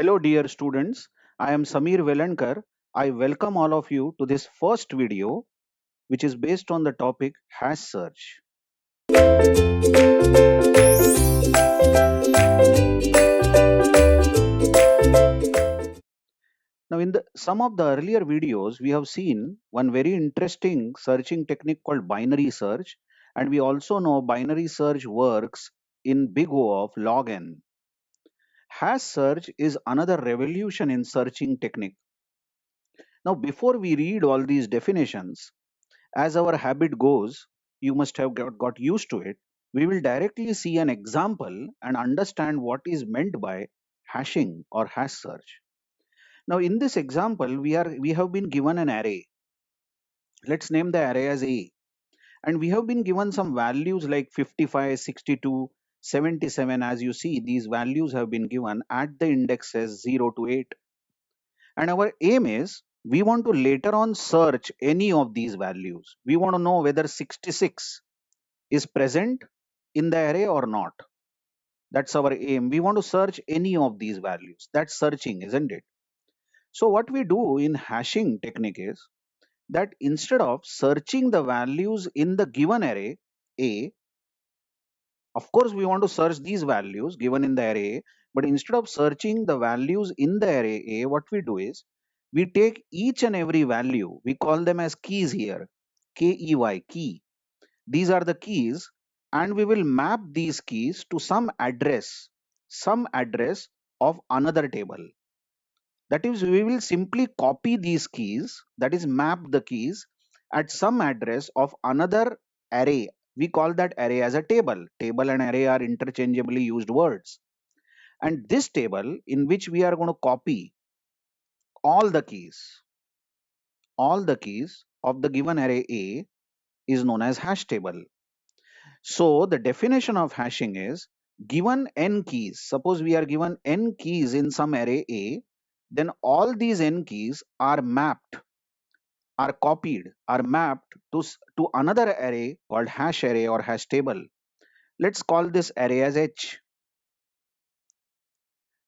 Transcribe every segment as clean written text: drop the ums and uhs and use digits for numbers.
Hello, dear students. I am Samir Velankar. I welcome all of you to this first video, which is based on the topic hash search. Now, in some of the earlier videos, we have seen one very interesting searching technique called binary search, and we also know binary search works in big O of log n. Hash search is another revolution in searching technique. Now, before we read all these definitions, as our habit goes, you must have got used to it. We will directly see an example and understand what is meant by hashing or hash search. Now, in this example, we have been given an array. Let's name the array as A. And we have been given some values like 55, 62, 77. As you see, these values have been given at the indexes 0 to 8. And our aim is we want to later on search any of these values. We want to know whether 66 is present in the array or not. That's our aim. We want to search any of these values. That's searching, isn't it? So what we do in hashing technique is that instead of searching the values in the given array A, of course we want to search these values given in the array, but instead of searching the values in the array A, what we do is we take each and every value, we call them as keys here, K-E-Y, key. These are the keys, and we will map these keys to some address of another table. That is, we will simply copy these keys, that is, map the keys at some address of another array. We call that array as a table. Table and array are interchangeably used words. And this table in which we are going to copy all the keys of the given array A is known as hash table. So the definition of hashing is given n keys. Suppose we are given n keys in some array A, then all these n keys are mapped, are copied, are mapped to another array called hash array or hash table. Let's call this array as H.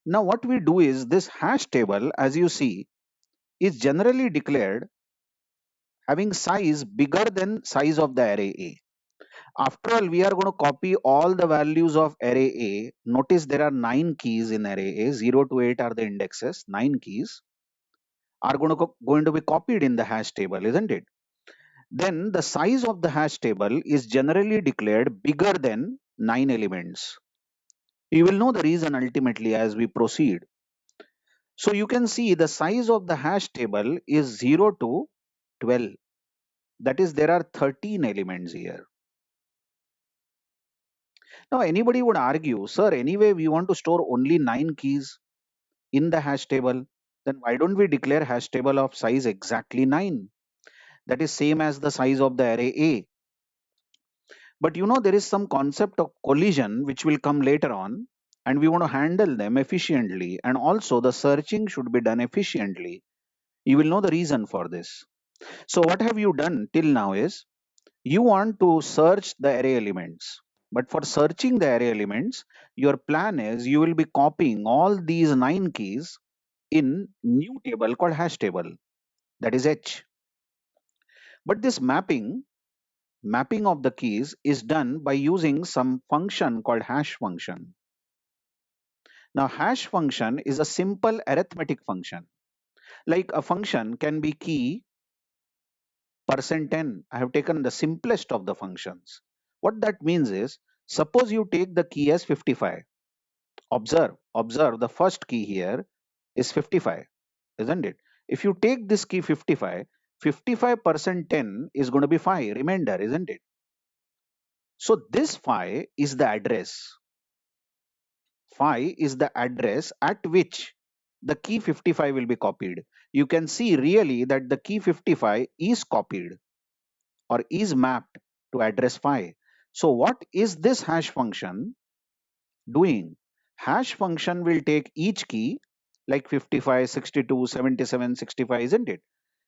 Now what we do is this hash table, as you see, is generally declared having size bigger than size of the array A. After all, we are going to copy all the values of array A. Notice there are 9 keys in array A. 0 to 8 are the indexes. 9 keys are going to be copied in the hash table, isn't it? Then the size of the hash table is generally declared bigger than 9 elements. You will know the reason ultimately as we proceed. So you can see the size of the hash table is 0 to 12. That is, there are 13 elements here. Now anybody would argue, sir, anyway we want to store only 9 keys in the hash table. Then why don't we declare hash table of size exactly 9? That is same as the size of the array A. But you know there is some concept of collision which will come later on, and we want to handle them efficiently, and also the searching should be done efficiently. You will know the reason for this. So what have you done till now is you want to search the array elements. But for searching the array elements, your plan is you will be copying all these 9 keys in new table called hash table, that is H. But this mapping of the keys is done by using some function called hash function. Now hash function is a simple arithmetic function. Like a function can be key %n. I have taken the simplest of the functions. What that means is, suppose you take the key as 55. Observe the first key here is 55, isn't it? If you take this key 55, 55% 10 is going to be 5, remainder, isn't it? So this 5 is the address. 5 is the address at which the key 55 will be copied. You can see really that the key 55 is copied or is mapped to address 5. So what is this hash function doing? Hash function will take each key like 55, 62, 77, 65, isn't it?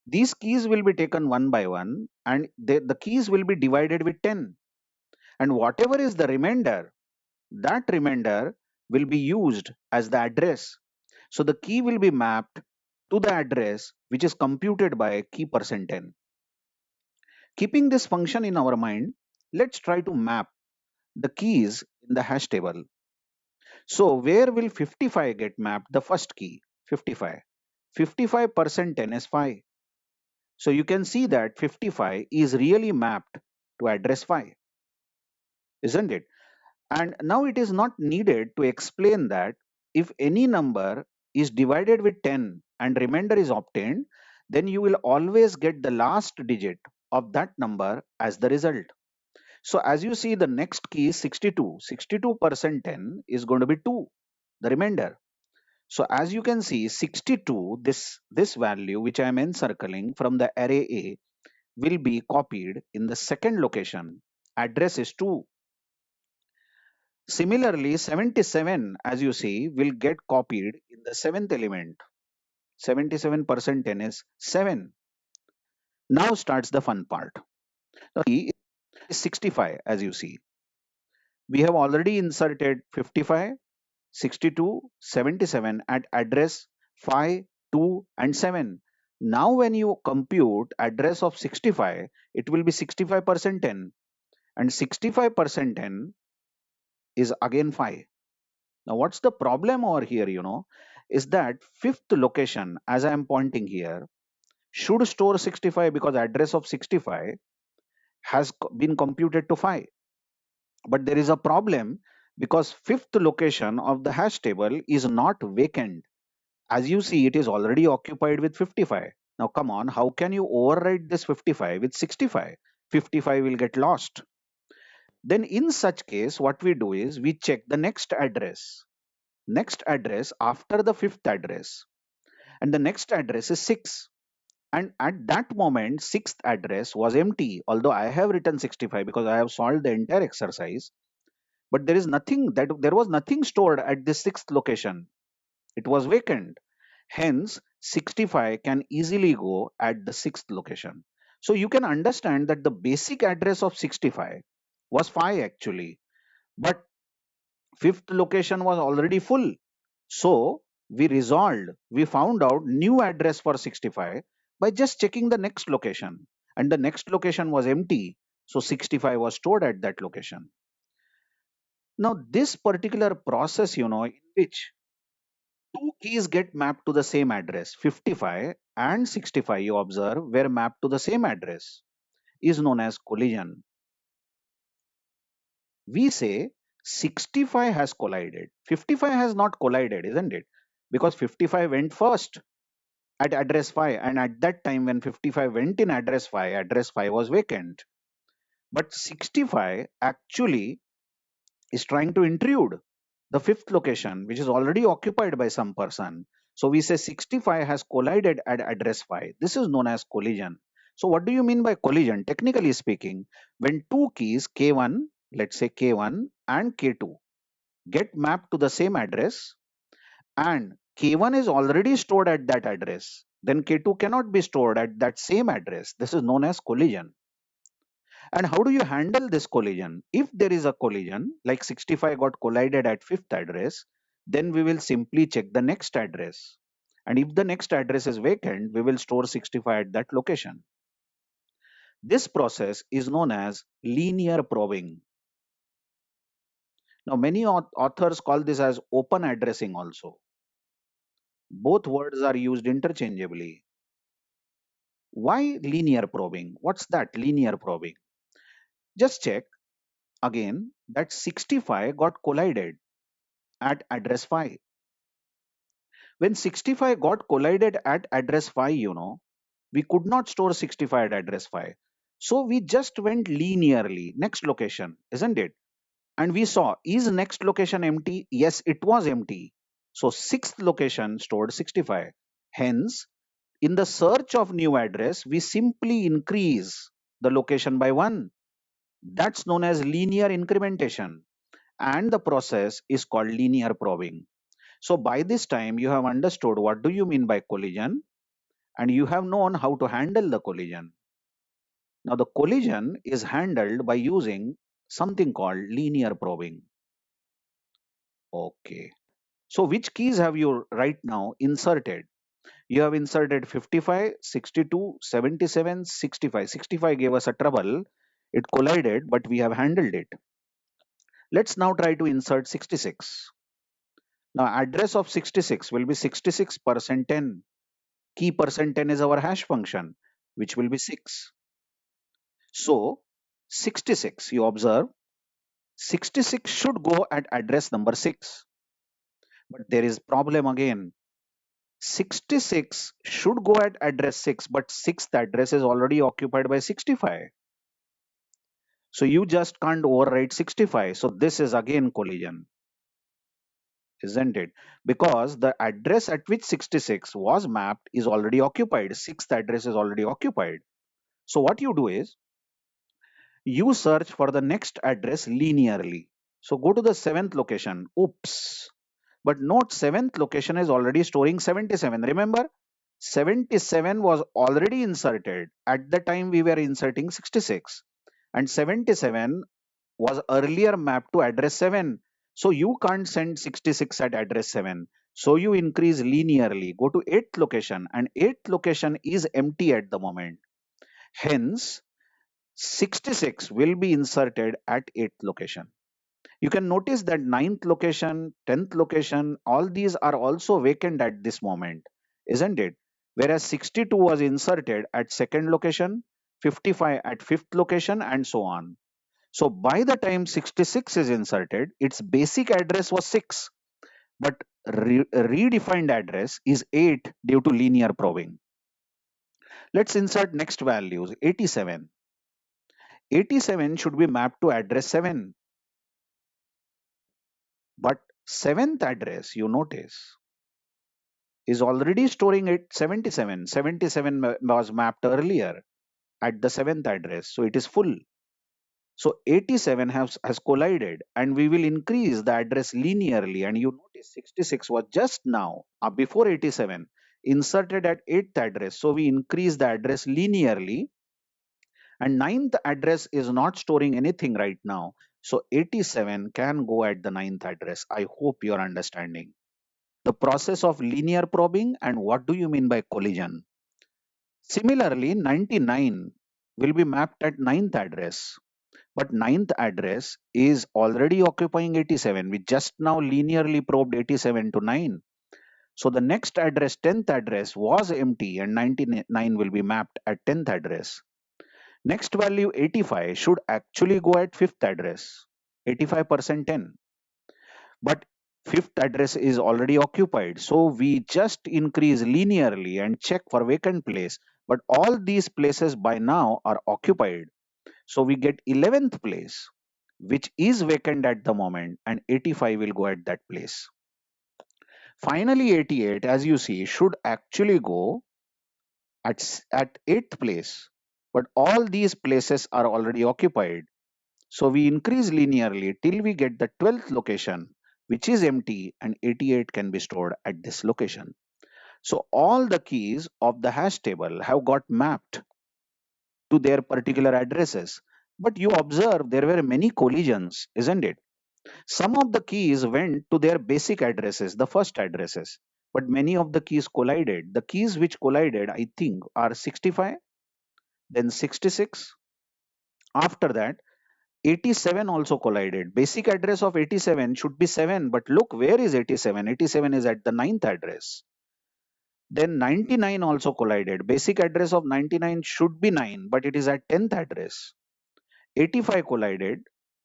These keys will be taken one by one, and the keys will be divided with 10. And whatever is the remainder, that remainder will be used as the address. So the key will be mapped to the address which is computed by key %n. Keeping this function in our mind, let's try to map the keys in the hash table. So where will 55 get mapped? The first key, 55. 55% is 5. So you can see that 55 is really mapped to address 5, isn't it? And now it is not needed to explain that if any number is divided with 10 and remainder is obtained, then you will always get the last digit of that number as the result. So as you see, the next key is 62. 62% 10 is going to be 2, the remainder. So as you can see, 62, this value which I am encircling from the array A will be copied in the second location. Address is 2. Similarly, 77, as you see, will get copied in the seventh element. 77% 10 is 7. Now starts the fun part. The key is 65, as you see. We have already inserted 55, 62, 77 at address 5, 2, and 7. Now when you compute address of 65, it will be 65% 10, and 65% 10 is again 5. Now what's the problem over here, is that fifth location, as I am pointing here, should store 65 because address of 65 has been computed to 5. But there is a problem because fifth location of the hash table is not vacant. As you see, it is already occupied with 55. Now come on, how can you overwrite this 55 with 65? 55 will get lost. Then in such case, what we do is we check the next address. Next address after the fifth address. And the next address is 6. And at that moment, sixth address was empty. Although I have written 65 because I have solved the entire exercise. But there was nothing stored at the sixth location. It was vacant. Hence, 65 can easily go at the sixth location. So you can understand that the basic address of 65 was 5 actually, but fifth location was already full. So we found out new address for 65 by just checking the next location, and the next location was empty. So 65 was stored at that location. Now this particular process, in which two keys get mapped to the same address, 55 and 65, you observe, were mapped to the same address, is known as collision. We say 65 has collided. 55 has not collided, isn't it? Because 55 went first at address 5, and at that time when 55 went in address 5 was vacant. But 65 actually is trying to intrude the fifth location, which is already occupied by some person. So we say 65 has collided at address 5. This is known as collision. So what do you mean by collision? Technically speaking, when two keys K1, let's say K1 and K2, get mapped to the same address, and K1 is already stored at that address, then K2 cannot be stored at that same address. This is known as collision. And how do you handle this collision? If there is a collision, like 65 got collided at fifth address, then we will simply check the next address. And if the next address is vacant, we will store 65 at that location. This process is known as linear probing. Now, many authors call this as open addressing also. Both words are used interchangeably. Why linear probing? What's that linear probing? Just check again that 65 got collided at address 5. When 65 got collided at address 5, we could not store 65 at address 5. So we just went linearly, next location, isn't it? And we saw, is next location empty? Yes, it was empty. So sixth location stored 65. Hence, in the search of new address, we simply increase the location by 1. That's known as linear incrementation. And the process is called linear probing. So by this time, you have understood what do you mean by collision, and you have known how to handle the collision. Now the collision is handled by using something called linear probing. Okay. So which keys have you right now inserted? You have inserted 55, 62, 77, 65. 65 gave us a trouble. It collided, but we have handled it. Let's now try to insert 66. Now address of 66 will be 66% 10. Key percent 10 is our hash function, which will be 6. So 66, you observe, 66 should go at address number 6. But there is problem again. 66 should go at address 6, but 6th address is already occupied by 65. So you just can't overwrite 65. So this is again collision, isn't it? Because the address at which 66 was mapped is already occupied. 6th address is already occupied. So what you do is you search for the next address linearly. So go to the 7th location. Oops. But note 7th location is already storing 77. Remember, 77 was already inserted at the time we were inserting 66. And 77 was earlier mapped to address 7. So you can't send 66 at address 7. So you increase linearly. Go to 8th location, and 8th location is empty at the moment. Hence, 66 will be inserted at 8th location. You can notice that 9th location, 10th location, all these are also vacant at this moment, isn't it? Whereas 62 was inserted at 2nd location, 55 at 5th location, and so on. So by the time 66 is inserted, its basic address was 6, but redefined address is 8 due to linear probing. Let's insert next values. 87. 87 should be mapped to address 7. But 7th address, you notice, is already storing it 77. 77 was mapped earlier at the 7th address, so it is full. So 87 has collided, and we will increase the address linearly. And you notice 66 was just now, before 87, inserted at 8th address. So we increase the address linearly, and 9th address is not storing anything right now. So 87 can go at the 9th address. I hope you're understanding the process of linear probing and what do you mean by collision. Similarly, 99 will be mapped at 9th address, but 9th address is already occupying 87. We just now linearly probed 87 to 9. So the next address, 10th address, was empty, and 99 will be mapped at 10th address. Next value, 85, should actually go at 5th address, 85% 10. But 5th address is already occupied. So we just increase linearly and check for vacant place. But all these places by now are occupied. So we get 11th place, which is vacant at the moment, and 85 will go at that place. Finally, 88, as you see, should actually go at 8th place. But all these places are already occupied. So we increase linearly till we get the 12th location, which is empty, and 88 can be stored at this location. So all the keys of the hash table have got mapped to their particular addresses. But you observe there were many collisions, isn't it? Some of the keys went to their basic addresses, the first addresses, but many of the keys collided. The keys which collided, I think, are 65, then 66. After that, 87 also collided. Basic address of 87 should be 7, but look, where is 87? 87 is at the 9th address. Then 99 also collided. Basic address of 99 should be 9, but it is at 10th address. 85 collided,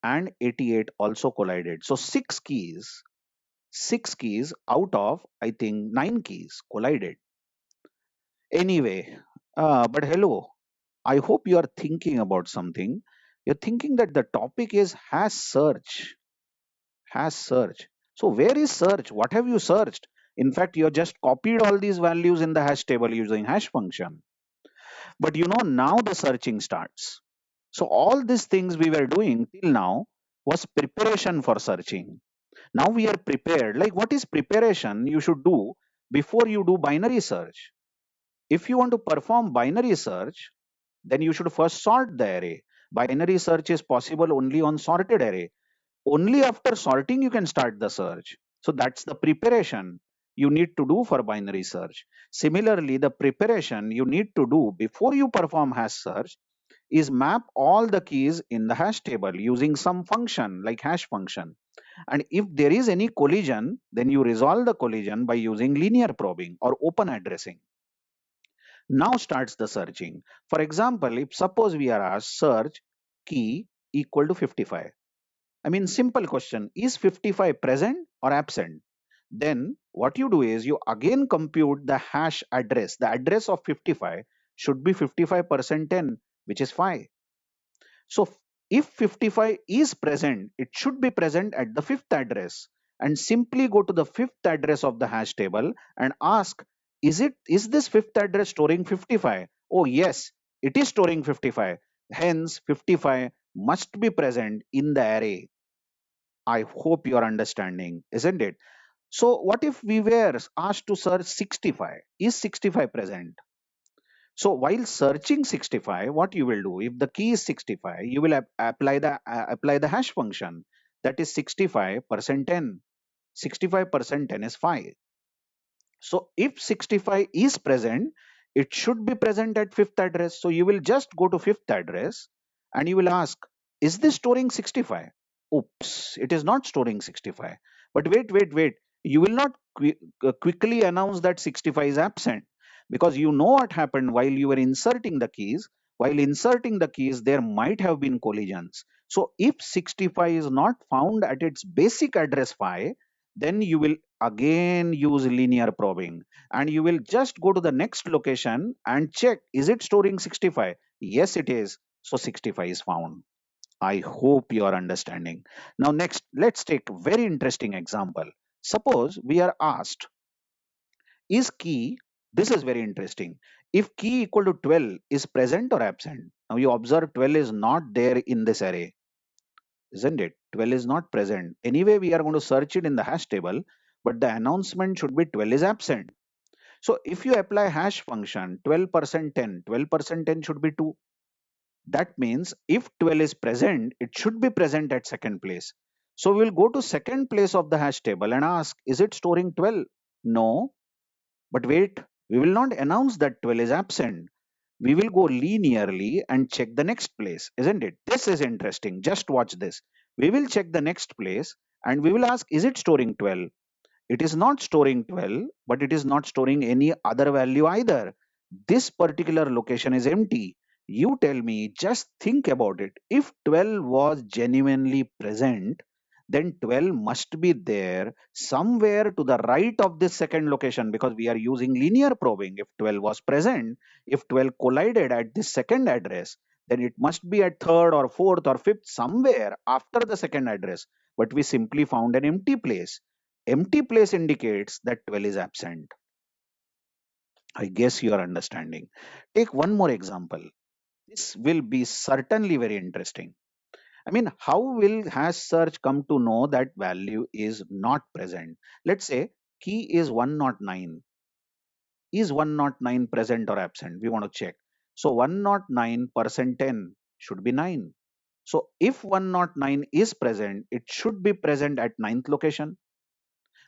and 88 also collided. So 6 keys out of, I think, 9 keys collided. Anyway, but hello, I hope you are thinking about something. You're thinking that the topic is hash search. Hash search. So where is search? What have you searched? In fact, you just copied all these values in the hash table using hash function. But now the searching starts. So all these things we were doing till now was preparation for searching. Now we are prepared. Like, what is preparation you should do before you do binary search? If you want to perform binary search, then you should first sort the array. Binary search is possible only on sorted array. Only after sorting you can start the search. So that's the preparation you need to do for binary search. Similarly, the preparation you need to do before you perform hash search is map all the keys in the hash table using some function like hash function. And if there is any collision, then you resolve the collision by using linear probing or open addressing. Now starts the searching. For example, if suppose we are asked search key equal to 55. I mean, simple question, is 55 present or absent? Then what you do is you again compute the hash address. The address of 55 should be 55% 10, which is 5. So if 55 is present, it should be present at the fifth address, and simply go to the fifth address of the hash table and ask, is this fifth address storing 55? Oh yes, it is storing 55. Hence 55 must be present in the array. I hope you are understanding, isn't it? So what if we were asked to search 65? Is 65 present? So while searching 65, what you will do, if the key is 65, you will apply the hash function, that is 65% 10. 65% 10 is 5. So if 65 is present, it should be present at fifth address. So you will just go to fifth address and you will ask, is this storing 65? Oops, it is not storing 65. But wait. You will not quickly announce that 65 is absent, because you know what happened while you were inserting the keys. While inserting the keys, there might have been collisions. So if 65 is not found at its basic address 5, then you will again use linear probing, and you will just go to the next location and check, is it storing 65? Yes, it is. So 65 is found. I hope you are understanding. Now next, let's take a very interesting example. Suppose we are asked, is key, this is very interesting, if key equal to 12 is present or absent. Now you observe 12 is not there in this array, isn't it? 12 is not present. Anyway, we are going to search it in the hash table, but the announcement should be 12 is absent. So if you apply hash function 12% 10, 12% 10 should be 2. That means if 12 is present, it should be present at second place. So we'll go to second place of the hash table and ask, is it storing 12? No. But wait, we will not announce that 12 is absent. We will go linearly and check the next place, isn't it? This is interesting. Just watch this. We will check the next place and we will ask, is it storing 12? It is not storing 12, but it is not storing any other value either. This particular location is empty. You tell me, just think about it. If 12 was genuinely present, then 12 must be there somewhere to the right of this second location, because we are using linear probing. If 12 was present, if 12 collided at this second address, then it must be at third or fourth or fifth, somewhere after the second address. But we simply found an empty place. Empty place indicates that 12 is absent. I guess you are understanding. Take one more example. This will be certainly very interesting. I mean, how will hash search come to know that value is not present? Let's say key is 109. Is 109 present or absent? We want to check. So 109% 10 should be 9. So if 109 is present, it should be present at ninth location.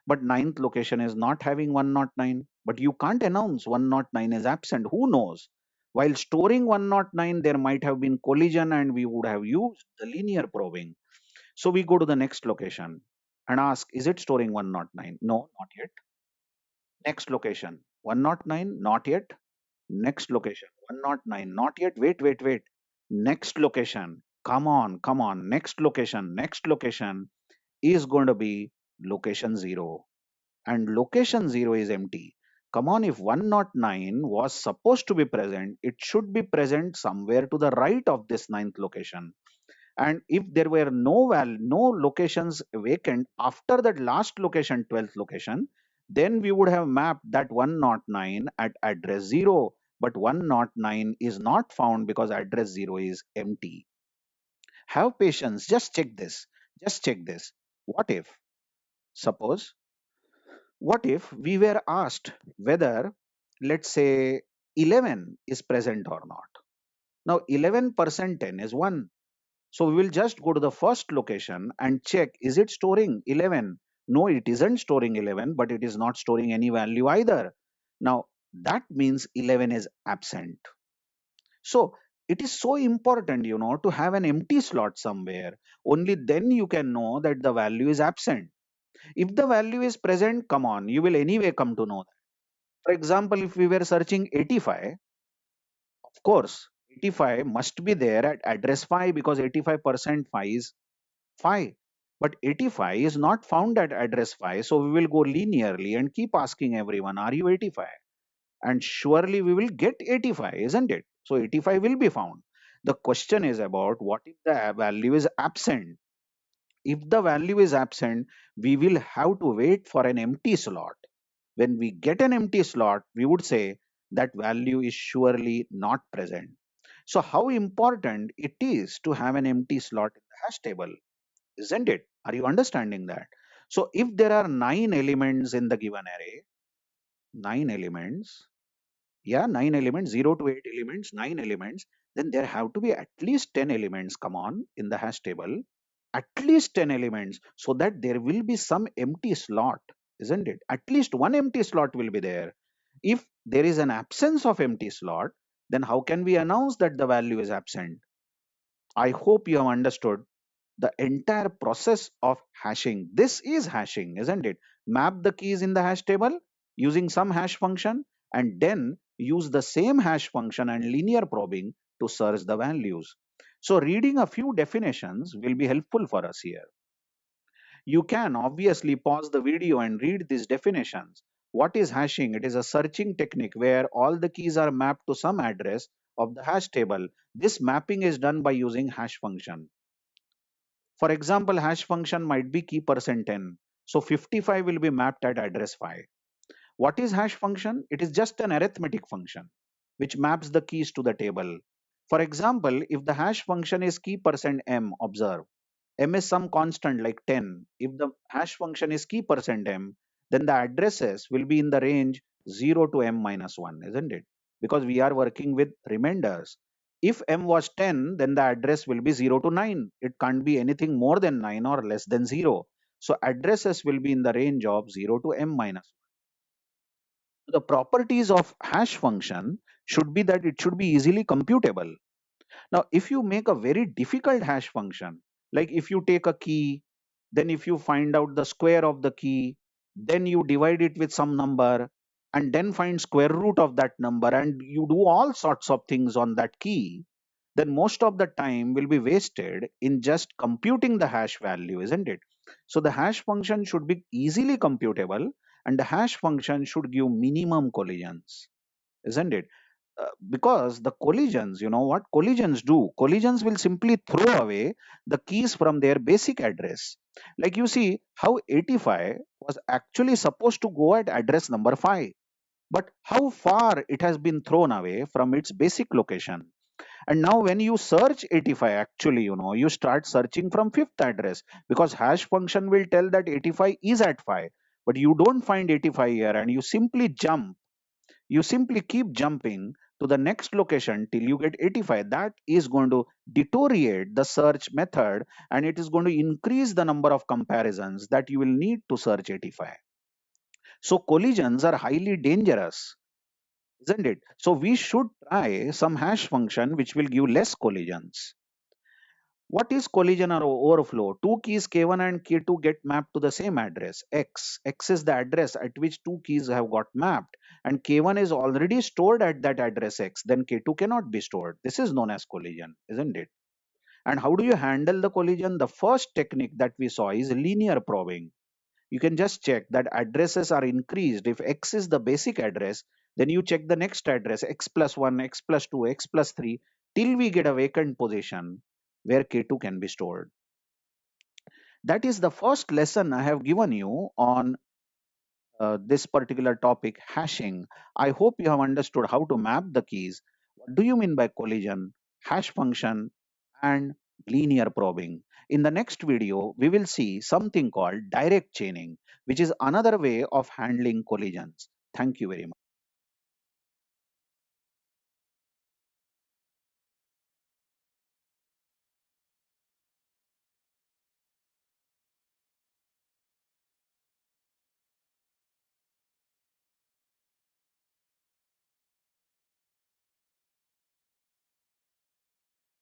But ninth location is not having 109. But you can't announce 109 is absent. Who knows? While storing 109, there might have been collision and we would have used the linear probing. So we go to the next location and ask, is it storing 109? No, not yet. Next location, 109, not yet. Next location, 109, not yet. Wait. Next location, come on. Next location is going to be location 0. And location 0 is empty. Come on, if 109 was supposed to be present, it should be present somewhere to the right of this ninth location. And if there were no locations vacant after that last location, 12th location, then we would have mapped that 109 at address 0. But 109 is not found because address 0 is empty. Have patience, just check this. Just check this. What if, suppose, what if we were asked whether, let's say, 11 is present or not? Now, 11% 10 is 1. So we will just go to the first location and check, is it storing 11? No, it isn't storing 11, but it is not storing any value either. Now, that means 11 is absent. So, it is so important, to have an empty slot somewhere. Only then you can know that the value is absent. If the value is present, come on, you will anyway come to know that. For example, if we were searching 85, of course, 85 must be there at address 5 because 85% 5 is 5. But 85 is not found at address 5, so we will go linearly and keep asking everyone, are you 85? And surely we will get 85, isn't it? So 85 will be found. The question is about what if the value is absent? If the value is absent, we will have to wait for an empty slot. When we get an empty slot, we would say that value is surely not present. So how important it is to have an empty slot in the hash table, isn't it? Are you understanding that? So if there are 9 elements in the given array, 9 elements, yeah, 9 elements, 0 to 8 elements, 9 elements, then there have to be at least 10 elements, come on, in the hash table, at least 10 elements, so that there will be some empty slot, isn't it? At least one empty slot will be there. If there is an absence of empty slot, then how can we announce that the value is absent? I hope you have understood the entire process of hashing. This is hashing, isn't it? Map the keys in the hash table using some hash function and then use the same hash function and linear probing to search the values. So reading a few definitions will be helpful for us here. You can obviously pause the video and read these definitions. What is hashing? It is a searching technique where all the keys are mapped to some address of the hash table. This mapping is done by using hash function. For example, hash function might be key %10. So 55 will be mapped at address 5. What is hash function? It is just an arithmetic function which maps the keys to the table. For example, if the hash function is key %m, observe, m is some constant like 10. If the hash function is key %m, then the addresses will be in the range 0 to m minus 1, isn't it? Because we are working with remainders. If m was 10, then the address will be 0 to 9. It can't be anything more than 9 or less than 0. So addresses will be in the range of 0 to m minus 1. The properties of hash function should be that it should be easily computable. Now, if you make a very difficult hash function, like if you take a key, then if you find out the square of the key, then you divide it with some number, and then find square root of that number, and you do all sorts of things on that key, then most of the time will be wasted in just computing the hash value, isn't it? So the hash function should be easily computable, and the hash function should give minimum collisions, isn't it? Because the collisions, you know what collisions do? Collisions will simply throw away the keys from their basic address. Like you see how 85 was actually supposed to go at address number 5, but how far it has been thrown away from its basic location. And now when you search 85, actually, you start searching from fifth address, because hash function will tell that 85 is at 5, but you don't find 85 here, and you simply keep jumping to the next location till you get 85. That is going to deteriorate the search method, and it is going to increase the number of comparisons that you will need to search 85. So collisions are highly dangerous, isn't it? So we should try some hash function which will give less collisions. What is collision or overflow? Two keys K1 and K2 get mapped to the same address, X. X is the address at which two keys have got mapped, and K1 is already stored at that address X, then K2 cannot be stored. This is known as collision, isn't it? And how do you handle the collision? The first technique that we saw is linear probing. You can just check that addresses are increased. If X is the basic address, then you check the next address, X plus 1, X plus 2, X plus 3, till we get a vacant position where K2 can be stored. That is the first lesson I have given you on this particular topic, hashing. I hope you have understood how to map the keys. What do you mean by collision, hash function, and linear probing? In the next video, we will see something called direct chaining, which is another way of handling collisions. Thank you very much.